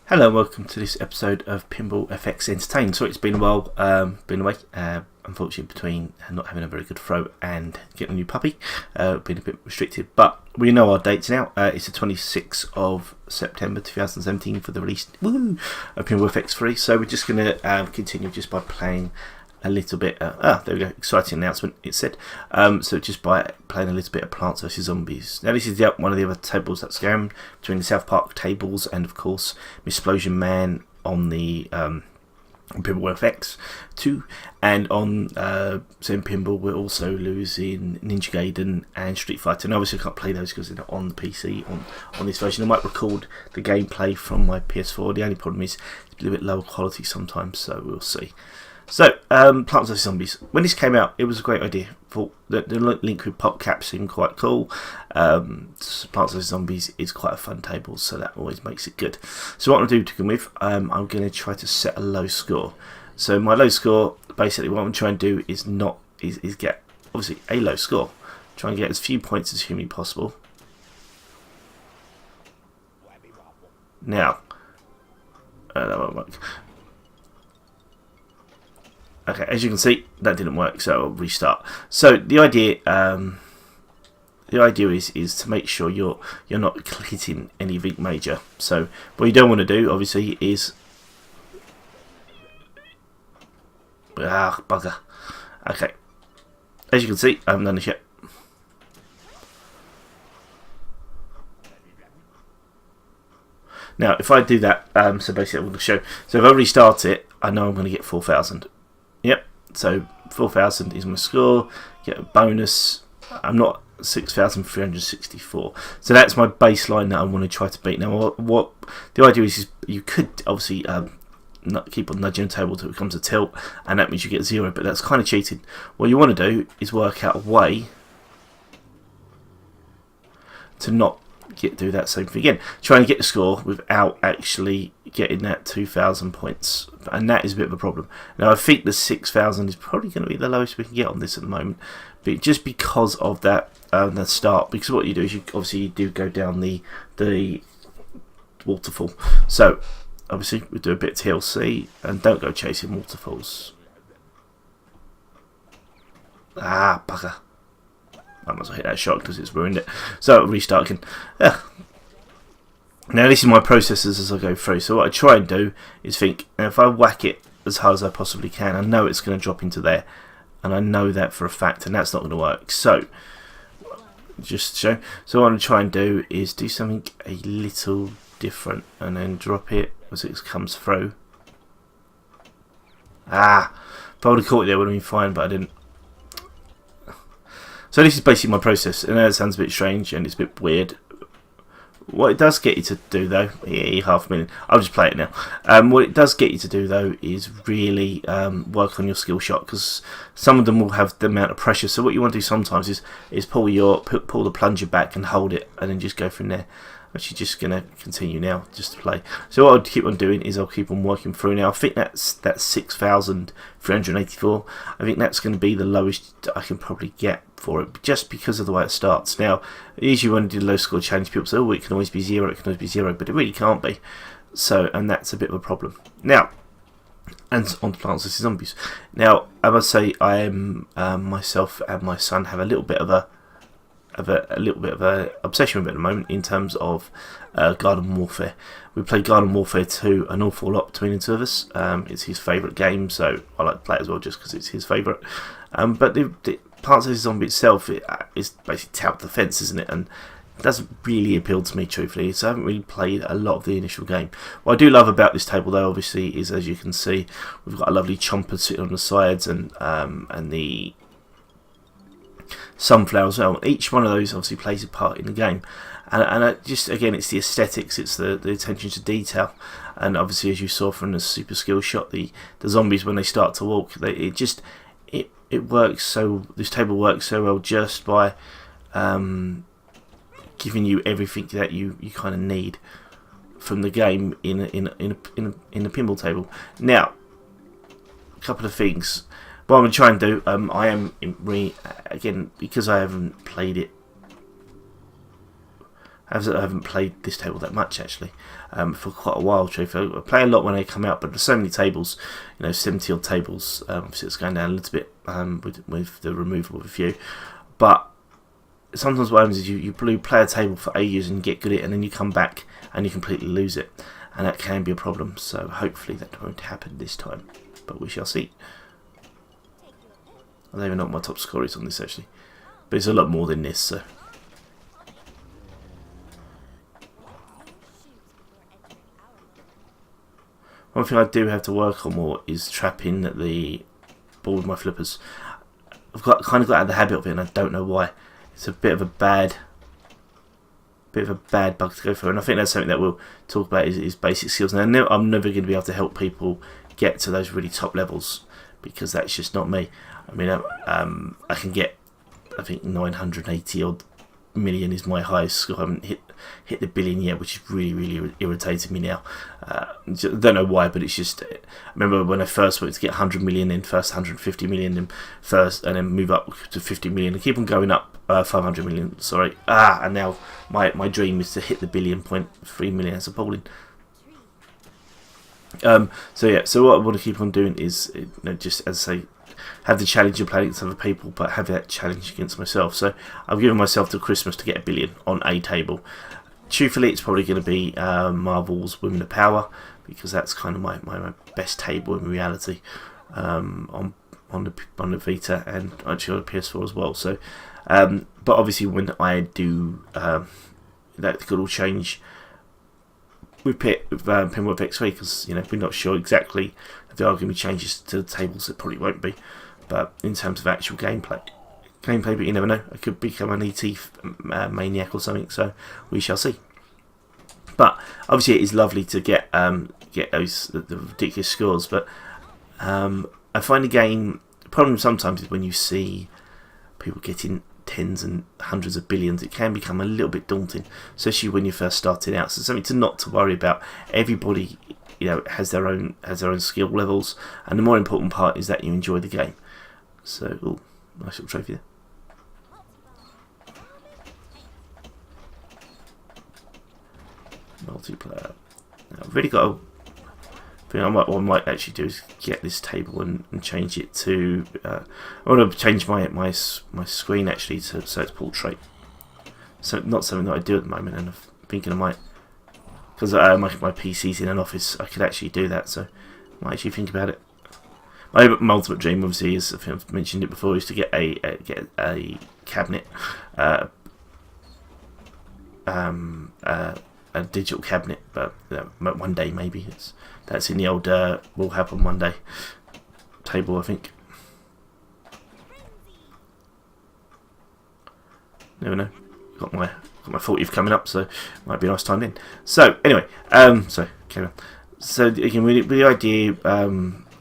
Hello and welcome to this episode of Pinball FX Entertain. So it's been a while, been away, unfortunately between not having a very good throat and getting a new puppy, been a bit restricted, but we know our dates now. It's the 26th of September 2017 for the release of Pinball FX3, so we're just going to continue just by playing a little bit, there we go, exciting announcement, it said. So just by playing a little bit of Plants vs Zombies. Now this is one of the other tables that's going between the South Park tables and of course Missplosion Man on the Pinball FX 2, and on Zen Pinball we're also losing Ninja Gaiden and Street Fighter. And obviously I can't play those because they're not on the PC on this version. I might record the gameplay from my PS4. The only problem is it's a little bit lower quality sometimes, so we'll see. So, Plants vs Zombies. When this came out, it was a great idea. Thought that the link with PopCap seemed quite cool. Plants vs Zombies is quite a fun table, so that always makes it good. So what I'm going to do to begin with, I'm going to try to set a low score. So my low score, basically what I'm trying to do is get, obviously, a low score. Try and get as few points as humanly possible. Now, that won't work. Okay, as you can see, that didn't work, so I'll restart. So the idea is to make sure you're not hitting anything major. So what you don't want to do, obviously, is bugger. Okay, as you can see, I haven't done this yet. Now, if I do that, so basically I'm going to show. So if I restart it, I know I'm going to get 4,000. Yep, so 4,000 is my score, get a bonus. I'm not 6,364. So that's my baseline that I want to try to beat. Now, what the idea is you could obviously keep on nudging the table until it becomes a tilt, and that means you get 0, but that's kind of cheating. What you want to do is work out a way to not do that same thing again. Try and get the score without actually getting that 2,000 points, and that is a bit of a problem. Now I think the 6,000 is probably going to be the lowest we can get on this at the moment, but just because of that the start, because what you do is you do go down the waterfall. So obviously we do a bit of TLC and don't go chasing waterfalls. Bugger. I must have hit that shot because it's ruined it. So I'll restart again. Now this is my processes as I go through. So what I try and do is think, now if I whack it as hard as I possibly can, I know it's going to drop into there. And I know that for a fact, and that's not going to work. So, just show. So what I'm going to try and do is do something a little different and then drop it as it comes through. If I would have caught it there, it would have been fine, but I didn't. So this is basically my process, and that sounds a bit strange and it's a bit weird. What it does get you to do though, $500,000, I'll just play it now. What it does get you to do though is really work on your skill shot, because some of them will have the amount of pressure. So what you want to do sometimes is pull the plunger back and hold it, and then just go from there. I'm actually just going to continue now, just to play. So what I'll keep on doing is I'll keep on working through. Now I think that's 6,384. I think that's going to be the lowest I can probably get for it, just because of the way it starts. Now, usually when I do the low score challenge, people say, oh, it can always be 0, it can always be 0, but it really can't be. So, and that's a bit of a problem. Now, and on to Plants vs Zombies. Now, I must say, I am myself and my son have a little bit of a obsession with it at the moment in terms of Garden Warfare. We played Garden Warfare 2 an awful lot between the two of us. It's his favourite game, so I like to play it as well just because it's his favourite. But the Plants vs Zombies itself is basically tout the fence, isn't it? And it doesn't really appeal to me, truthfully, so I haven't really played a lot of the initial game. What I do love about this table, though, obviously, is as you can see, we've got a lovely chomper sitting on the sides and the sunflowers. Well, each one of those obviously plays a part in the game, and just again, it's the aesthetics, it's the attention to detail, and obviously, as you saw from the super skill shot, the zombies when they start to walk, it works so. This table works so well just by giving you everything that you kind of need from the game in a pinball table. Now, a couple of things. What I'm going to try and do, I am again, because I haven't played it I haven't played this table that much actually, for quite a while. I play a lot when they come out, but there's so many tables, 70 odd tables. Obviously it's going down a little bit with the removal of a few, but sometimes what happens is you play a table for ages and get good at it, and then you come back and you completely lose it, and that can be a problem. So hopefully that won't happen this time, but we shall see. I don't even know what my top score is on this actually, but it's a lot more than this. So one thing I do have to work on more is trapping the ball with my flippers. I've kind of got out of the habit of it, and I don't know why. It's a bit of a bad bug to go through, and I think that's something that we'll talk about is basic skills. Now I'm never going to be able to help people get to those really top levels, because that's just not me. I mean, I can get, I think 980 odd million is my highest score. I haven't hit the billion yet, which is really irritating me now. I don't know why, but it's just, I remember when I first wanted to get 100 million, then first 150 million, then and then move up to 50 million, and keep on going up, 500 million, sorry. And now my dream is to hit the 1.3 million. That's appalling. So yeah, so what I want to keep on doing is, just as I say, have the challenge of playing against other people, but have that challenge against myself. So I've given myself till Christmas to get 1 billion on a table. Truthfully, it's probably going to be Marvel's Women of Power, because that's kind of my best table in reality, on the Vita, and actually on the PS4 as well. So, but obviously when I do, that could all change with Pinball FX3, because we're not sure exactly if there are going to be changes to the tables. It probably won't be, but in terms of actual gameplay, but you never know. I could become an ET maniac or something, so we shall see. But obviously it is lovely to get those the ridiculous scores, but I find the problem sometimes is when you see people getting tens and hundreds of billions, it can become a little bit daunting, especially when you're first starting out. So something not to worry about. Everybody has their own skill levels, and the more important part is that you enjoy the game. So, nice little trophy there. Multiplayer. Now, I've really got what I might actually do is get this table and change it to. I want to change my screen actually so it's portrait. So not something that I do at the moment, and I'm thinking I might, because my PC's in an office, I could actually do that. So I might actually think about it. My ultimate dream, obviously, is, I think I've mentioned it before, is to get a cabinet, a digital cabinet. But one day maybe. That's in the old will happen one day table, I think. Never know. Got my 40th coming up, so might be a nice time then. So anyway, so carry on. So again, with the idea,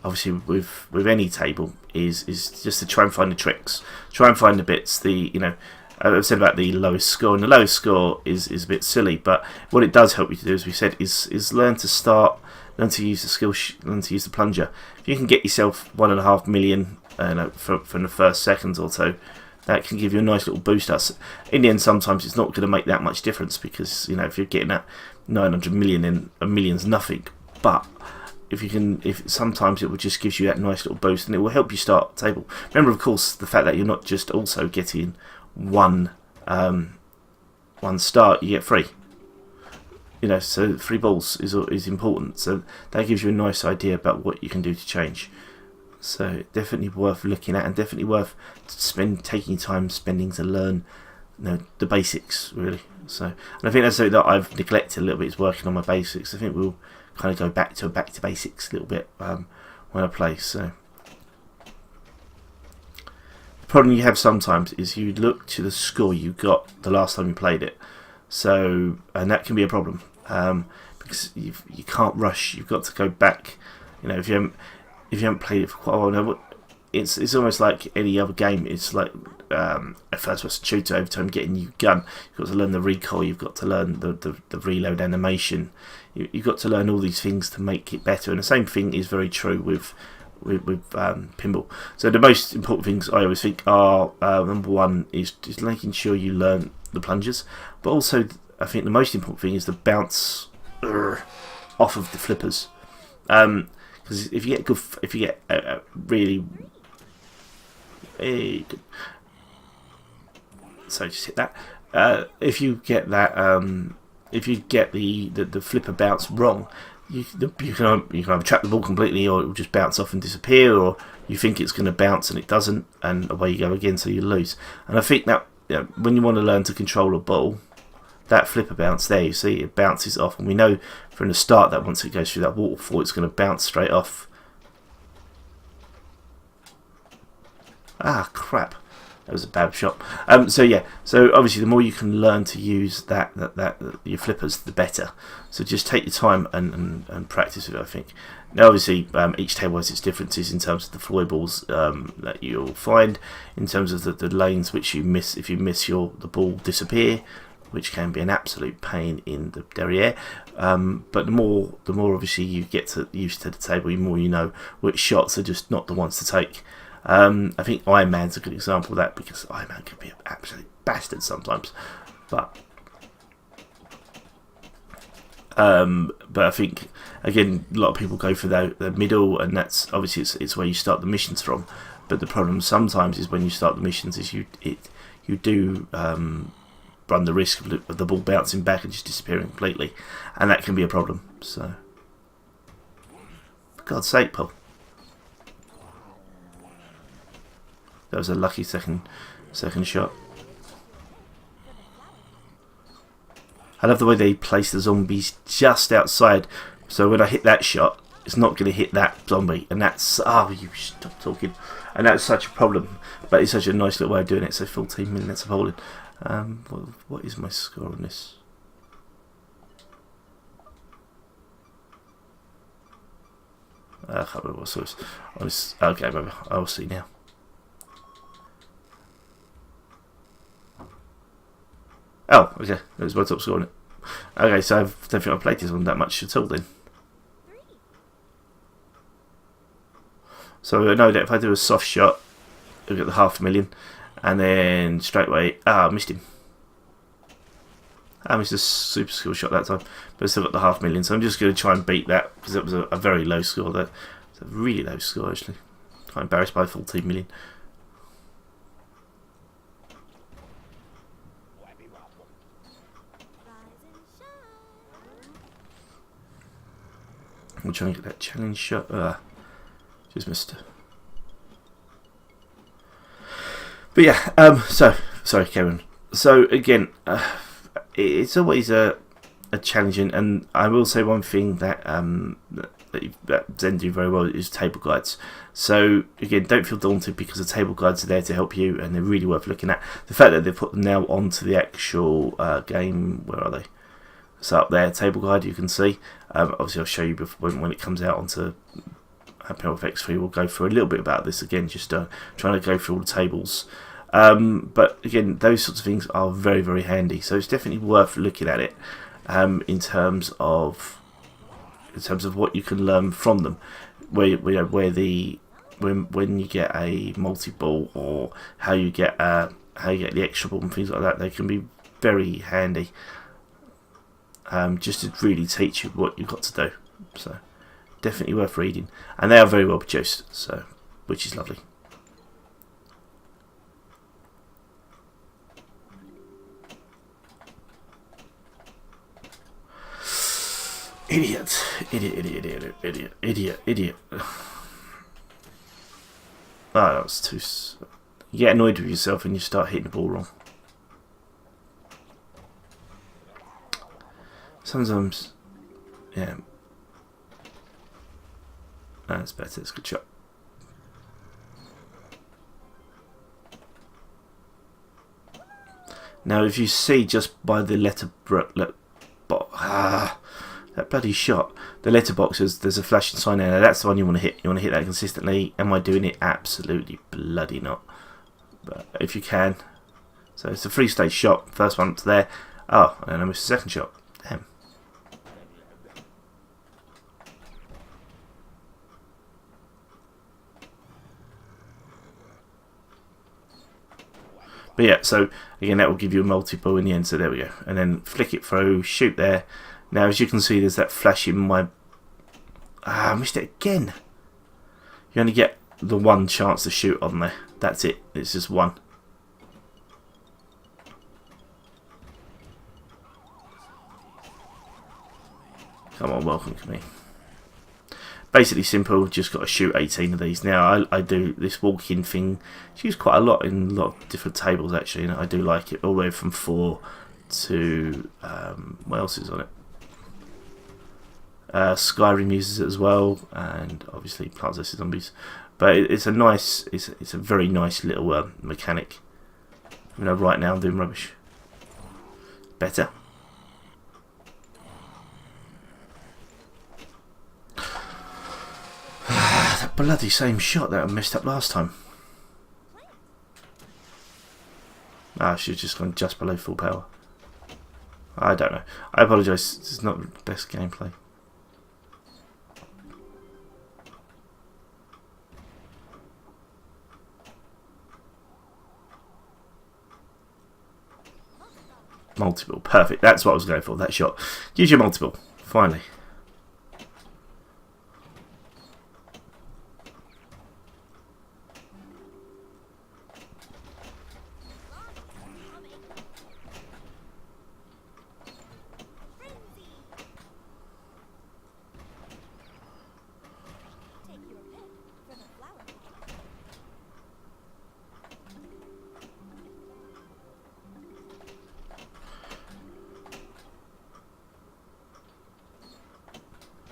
obviously with any table is just to try and find the tricks, try and find the bits. I've said about the lowest score, and the lowest score is a bit silly, but what it does help you to do, as we said, is learn to use the skill, learn to use the plunger. If you can get yourself 1.5 million from the first seconds or so, that can give you a nice little boost. In the end, sometimes it's not going to make that much difference, because if you're getting that 900 million, then a million's nothing. But if sometimes it will just give you that nice little boost, and it will help you start the table. Remember, of course, the fact that you're not just also getting one start, you get free. So 3 balls is important. So that gives you a nice idea about what you can do to change. So definitely worth looking at, and definitely worth taking time spending to learn the basics, really. So, and I think that's something that I've neglected a little bit, is working on my basics. I think we'll kind of go back to basics a little bit when I play. So the problem you have sometimes is you look to the score you got the last time you played it. So, and that can be a problem, because you can't rush. You've got to go back. If you haven't played it for quite a while now, it's almost like any other game. It's like a first-person shooter. Every time you get a new gun, you've got to learn the recoil. You've got to learn the reload animation. You've got to learn all these things to make it better. And the same thing is very true with pinball. So the most important things I always think are, number one is just making sure you learn the plungers, but also I think the most important thing is the bounce off of the flippers. Because if you get really so just hit that. If you get that, if you get the flipper bounce wrong, you can either trap the ball completely, or it will just bounce off and disappear, or you think it's going to bounce and it doesn't, and away you go again, so you lose. And I think that when you want to learn to control a ball, that flipper bounce there, you see it bounces off, and we know from the start that once it goes through that waterfall, it's going to bounce straight off. Ah, crap. That was a bad shot. So yeah, so obviously the more you can learn to use that your flippers, the better. So just take your time and practice with it, I think. Now obviously each table has its differences in terms of the foibles that you'll find, in terms of the lanes which you miss. If you miss the ball disappear, which can be an absolute pain in the derriere. But the more obviously you get used to the table, the more you know which shots are just not the ones to take. I think Iron Man's a good example of that, because Iron Man can be an absolute bastard sometimes. But I think again a lot of people go for the middle, and that's obviously it's where you start the missions from. But the problem sometimes is when you start the missions is you do run the risk of the ball bouncing back and just disappearing completely, and that can be a problem. So for God's sake, Paul. That was a lucky second shot. I love the way they place the zombies just outside, so when I hit that shot, it's not going to hit that zombie, and that's you stop talking, and that's such a problem. But it's such a nice little way of doing it. So 14 minutes of holding. What is my score on this? I can't remember what it was. Okay, maybe I'll see now. Oh, okay, there's my top score on it. Okay, so I don't think I've played this one that much at all then. So I know that if I do a soft shot, I'll get the 500,000, and then straight away, I missed him. I missed a super skill shot that time, but I still got the 500,000, so I'm just going to try and beat that, because it was a very low score. It's a really low score, actually. Quite embarrassed by 14 million. I'm trying to get that challenge shot. Just missed it. But yeah, so sorry, Kevin. So again, it's always a challenging, and I will say one thing that Zen do very well is table guides. So again, don't feel daunted, because the table guides are there to help you, and they're really worth looking at. The fact that they've put them now onto the actual game, where are they? So up there, table guide, you can see. Obviously, I'll show you before, when it comes out onto Pinball FX3. We'll go through a little bit about this again, just trying to go through all the tables. But again, those sorts of things are very, very handy. So it's definitely worth looking at it in terms of what you can learn from them. When you get a multi-ball, or how you get the extra ball and things like that, they can be very handy. Just to really teach you what you've got to do. So definitely worth reading, and they are very well produced, so which is lovely. Idiot. That was too. You get annoyed with yourself and you start hitting the ball wrong. Sometimes, yeah. That's better. It's a good shot. Now, if you see just by the that bloody shot, the letterboxes, there's a flashing sign there. That's the one you want to hit. You want to hit that consistently. Am I doing it? Absolutely bloody not. But if you can, so it's a 3-stage shot. First one up to there. Oh, and I missed the second shot. Damn. But yeah, so again, that will give you a multi-ball in the end. So there we go. And then flick it through, shoot there. Now, as you can see, there's that flash in my... I missed it again. You only get the one chance to shoot on there. That's it. It's just one. Come on, welcome to me. Basically simple, just got to shoot 18 of these. Now, I do this walk-in thing. It's used quite a lot in a lot of different tables, actually, and I do like it. All the way from 4 to... what else is on it? Skyrim uses it as well, and obviously Plants vs Zombies. But it's a nice, it's a very nice little mechanic. You know, right now I'm doing rubbish. Better. That bloody same shot that I messed up last time. I should have just gone just below full power. I don't know. I apologise. This is not the best gameplay. Multiple. Perfect. That's what I was going for. That shot. Gives you multiple. Finally.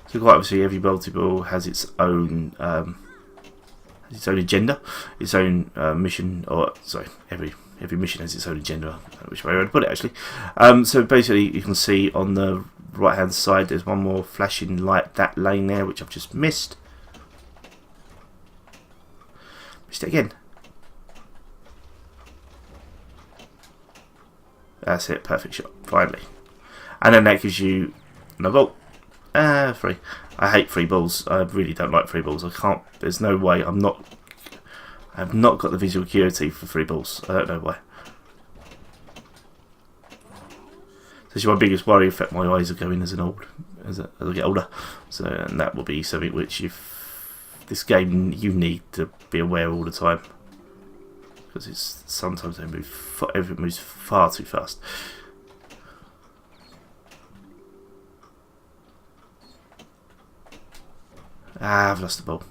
So quite obviously, every multi-ball has its own agenda, its own mission. Or sorry, every mission has its own agenda. Which way I would put it actually. So basically, you can see on the right-hand side, there's one more flashing light. That lane there, which I've just missed. Missed it again. That's it. Perfect shot. Finally, and then that gives you another vault. 3. I hate free balls. I really don't like free balls. I can't. There's no way. I have not got the visual acuity for free balls. I don't know why. This is my biggest worry. In fact, my eyes are going as I get older. So, and that will be something which, if this game, you need to be aware all the time, because it's sometimes everything moves far too fast. I've lost the ball.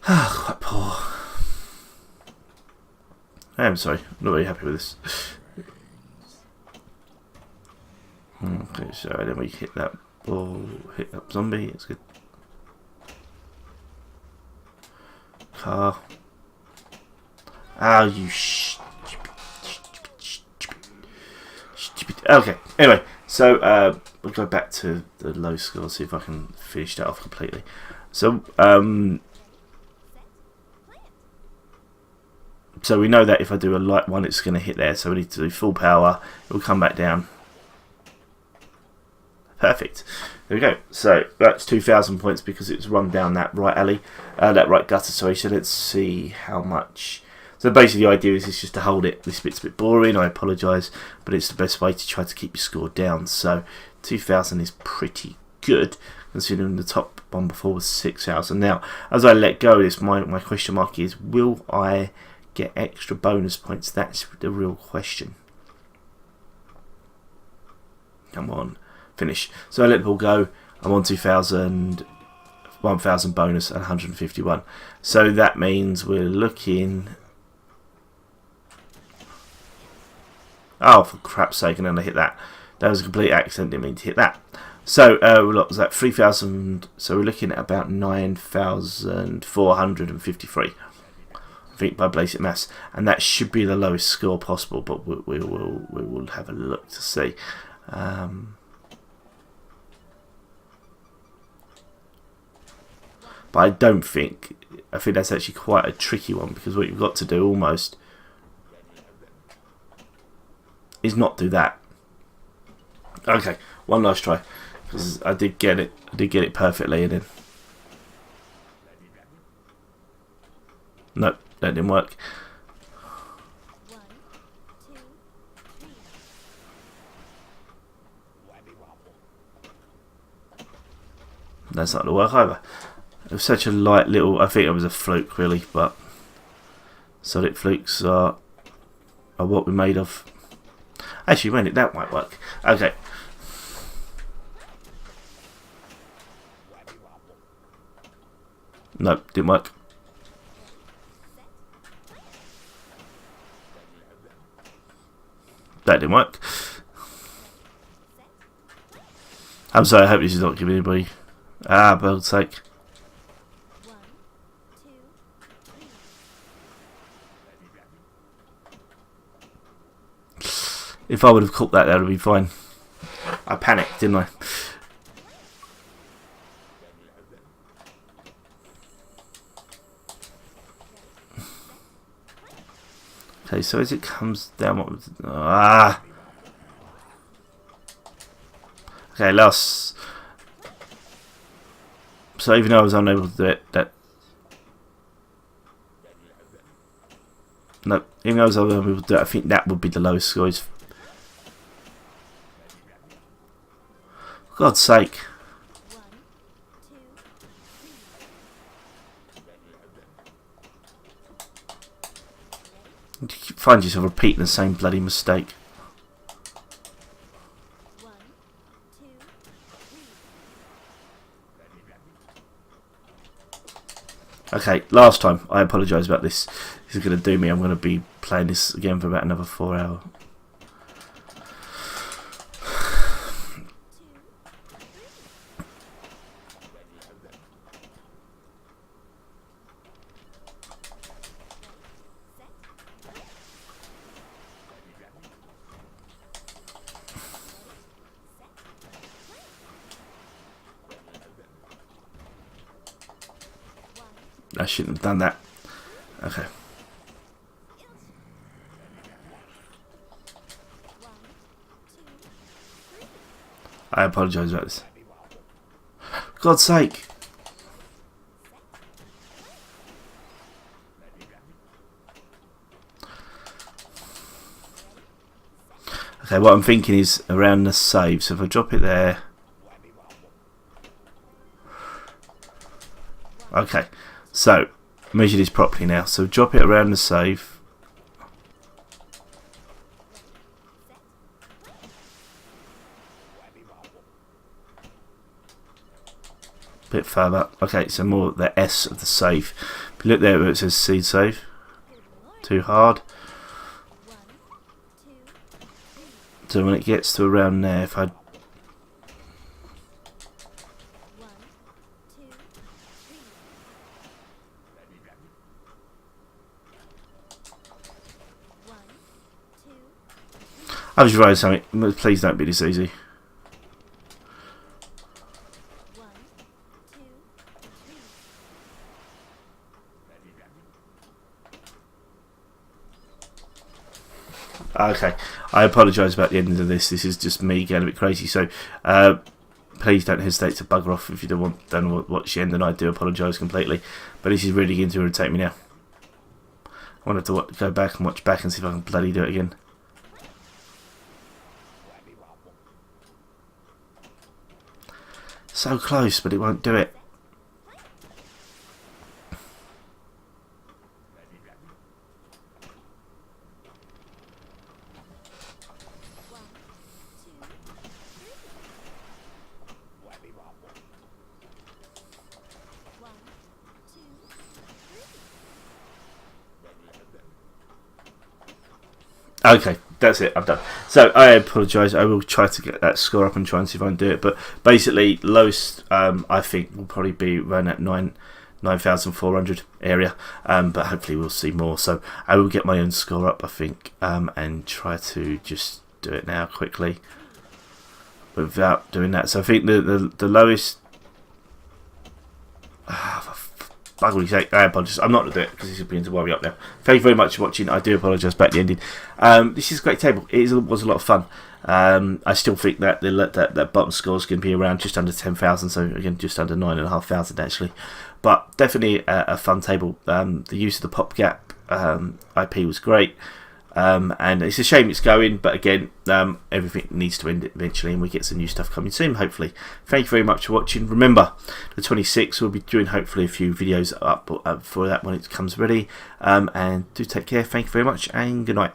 Quite poor. I am sorry. I'm not very happy with this. Okay, so then we hit that ball, hit that zombie. It's good. Car. Oh, you Okay, anyway, so we'll go back to the low score, see if I can finish that off completely. So, so we know that if I do a light one, it's going to hit there, so we need to do full power, it will come back down. Perfect. There we go. So, that's 2,000 points because it's run down that right alley, that right gutter, sorry. So let's see how much... So basically the idea is just to hold it. This bit's a bit boring, I apologise, but it's the best way to try to keep your score down. So 2,000 is pretty good, considering the top one before was 6,000. Now, as I let go of this, my question mark is, will I get extra bonus points? That's the real question. Come on, finish. So I let the ball go, I'm on 2,000, 1,000 bonus and 151. So that means we're looking... Oh, for crap's sake, and then I hit that. That was a complete accident, didn't mean to hit that. So, what was that? 3,000. So we're looking at about 9,453. I think by basic maths. And that should be the lowest score possible, but we will have a look to see. But I don't think... I think that's actually quite a tricky one, because what you've got to do almost... is not do that. Okay, one last try. Because I did get it. I did get it perfectly, and then nope, that didn't work. That's not going to work either. It was such a light little. I think it was a fluke, really, but solid flukes are what we're made of. Actually, wait, that might work. Okay. Nope, didn't work. That didn't work. I'm sorry, I hope this is not giving anybody. Ah, for God's sake. If I would have caught that, that would be fine. I panicked, didn't I? Okay, so as it comes down, what was okay, last. So even though I was unable to do it, that no, even though I was unable to do it, I think that would be the lowest score. For God's sake. You find yourself repeating the same bloody mistake. Okay, last time. I apologise about this. This is going to do me. I'm going to be playing this again for about another 4 hours. I shouldn't have done that. Okay. I apologise about this. For God's sake. Okay, what I'm thinking is around the save. So if I drop it there. Okay. So, measure this properly now. So drop it around the save. Bit further. Okay, so more the S of the save. If you look there where it says seed save. Too hard. So when it gets to around there, if I I was writing something. Please don't be this easy. Okay, I apologise about the end of this. This is just me getting a bit crazy. So, please don't hesitate to bugger off if you don't want to watch the end. And I do apologise completely. But this is really going to irritate me now. I wanted to go back and watch back and see if I can bloody do it again. So close, but it won't do it. Okay, that's it. I'm done. So I apologise. I will try to get that score up and try and see if I can do it. But basically, lowest I think will probably be around that 9,400 area. But hopefully we'll see more. So I will get my own score up, I think, and try to just do it now quickly without doing that. So I think the lowest. ugly sake, I apologise. I'm not going to do it because this is beginning to worry up now. Thank you very much for watching. I do apologise about the ending. This is a great table. It was a lot of fun. I still think that that bottom score is going to be around just under 10,000, so again just under 9,500 actually, but definitely a fun table. The use of the pop gap IP was great, and it's a shame it's going, but again everything needs to end eventually and we get some new stuff coming soon hopefully. Thank you very much for watching. Remember, the 26th we'll be doing hopefully a few videos up for that when it comes ready, and do take care. Thank you very much and good night.